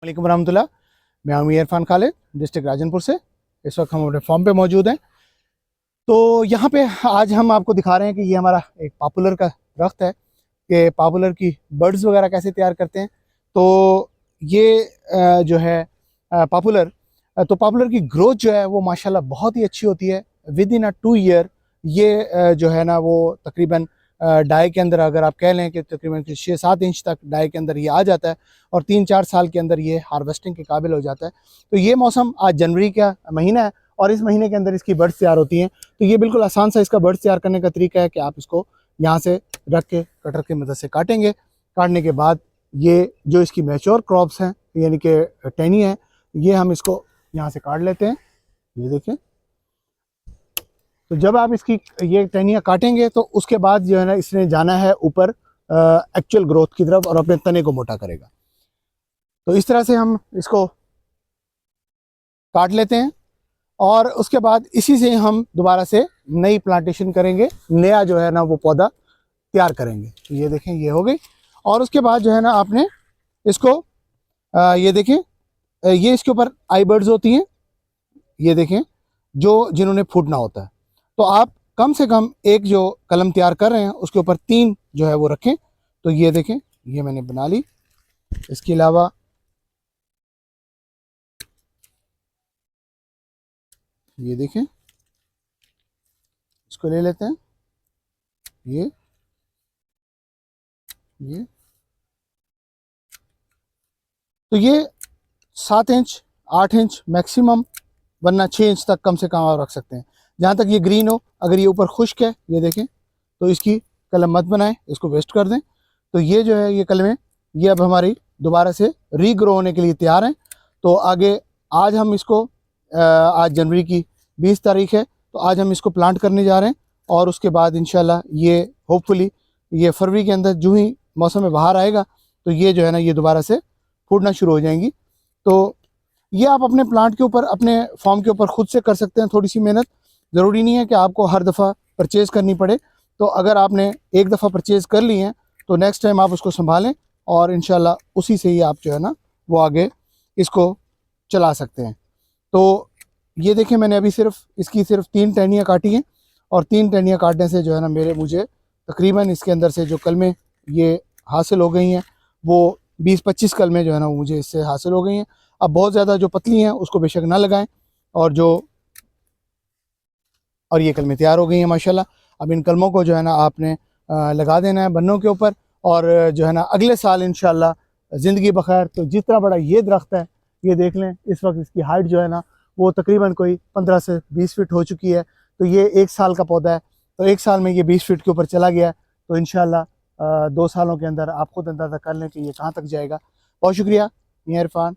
वालेकुम रहमतुल्लाह। मैं हूं इरफान खालिद, डिस्ट्रिक्ट राजनपुर से। इस वक्त हम अपने फार्म पे मौजूद हैं। तो यहाँ पे आज हम आपको दिखा रहे हैं कि ये हमारा एक पॉपुलर का दरख्त है कि पॉपुलर की बर्ड्स वगैरह कैसे तैयार करते हैं। तो ये जो है पॉपुलर, तो पॉपुलर की ग्रोथ जो है वो माशाल्लाह बहुत ही अच्छी होती है। विद इन 2 ईयर ये जो है ना वो तकरीबन डाई के अंदर, अगर आप कह लें कि तकरीबन 6-7 इंच तक डाई के अंदर ये आ जाता है और 3-4 साल के अंदर ये हार्वेस्टिंग के काबिल हो जाता है। तो ये मौसम आज जनवरी का महीना है और इस महीने के अंदर इसकी बर्ड्स तैयार होती हैं। तो ये बिल्कुल आसान सा इसका बर्ड्स तैयार करने का तरीका है कि आप इसको यहाँ से रख के कटर की मदद से काटेंगे। काटने के बाद ये जो इसकी मैच्योर क्रॉप्स हैं यानी कि टहनी है, ये हम इसको यहाँ से काट लेते हैं। ये देखें, तो जब आप इसकी ये टहनियाँ काटेंगे तो उसके बाद जो है ना इसने जाना है ऊपर एक्चुअल ग्रोथ की तरफ और अपने तने को मोटा करेगा। तो इस तरह से हम इसको काट लेते हैं और उसके बाद इसी से हम दोबारा से नई प्लांटेशन करेंगे, नया जो है ना वो पौधा तैयार करेंगे। तो ये देखें, ये हो गई। और उसके बाद जो है ना आपने इसको ये देखें, ये इसके ऊपर आई बर्ड्स होती हैं, ये देखें, जो जिन्होंने फूटना होता है। तो आप कम से कम एक जो कलम तैयार कर रहे हैं उसके ऊपर 3 जो है वो रखें। तो ये देखें, ये मैंने बना ली। इसके अलावा ये देखें, इसको ले लेते हैं, ये तो ये 7 इंच 8 इंच मैक्सिमम, वरना 6 इंच तक कम से कम आप रख सकते हैं, जहाँ तक ये ग्रीन हो। अगर ये ऊपर खुश्क है, ये देखें, तो इसकी कलम मत बनाएं, इसको वेस्ट कर दें। तो ये जो है ये कलमें ये अब हमारी दोबारा से रीग्रो होने के लिए तैयार हैं। तो आगे आज हम इसको आज जनवरी की 20 तारीख है, तो आज हम इसको प्लांट करने जा रहे हैं और उसके बाद इंशाल्लाह ये होपफुली ये फरवरी के अंदर जो ही मौसम में बाहर आएगा तो ये जो है ना ये दोबारा से फूटना शुरू हो जाएंगी। तो ये आप अपने प्लांट के ऊपर, अपने फॉर्म के ऊपर खुद से कर सकते हैं। थोड़ी सी मेहनत, ज़रूरी नहीं है कि आपको हर दफ़ा परचेज़ करनी पड़े। तो अगर आपने एक दफ़ा परचेज़ कर ली हैं तो नेक्स्ट टाइम आप उसको संभालें और इंशाल्लाह उसी से ही आप जो है ना वो आगे इसको चला सकते हैं। तो ये देखें, मैंने अभी इसकी सिर्फ 3 टहनियाँ काटी हैं और 3 टहनियाँ काटने से जो है ना मुझे तकरीबन इसके अंदर से जो कलमें ये हासिल हो गई हैं वो 20-25 कलमें जो है ना मुझे इससे हासिल हो गई हैं। अब बहुत ज़्यादा जो पतली हैं उसको बेशक ना लगाएं और ये कलमें तैयार हो गई हैं माशाल्लाह। अब इन कलमों को जो है ना आपने लगा देना है बन्नों के ऊपर और जो है ना अगले साल इंशाल्लाह ज़िंदगी बखैर। तो जितना बड़ा ये दरख्त है, ये देख लें, इस वक्त इसकी हाइट जो है ना वो तकरीबन कोई 15 से 20 फीट हो चुकी है। तो ये 1 साल का पौधा है, तो 1 साल में ये 20 फीट के ऊपर चला गया है। तो इंशाल्लाह 2 सालों के अंदर आप खुद अंदाज़ा कर लें कि ये कहाँ तक जाएगा। बहुत शुक्रिया। मैं इरफान।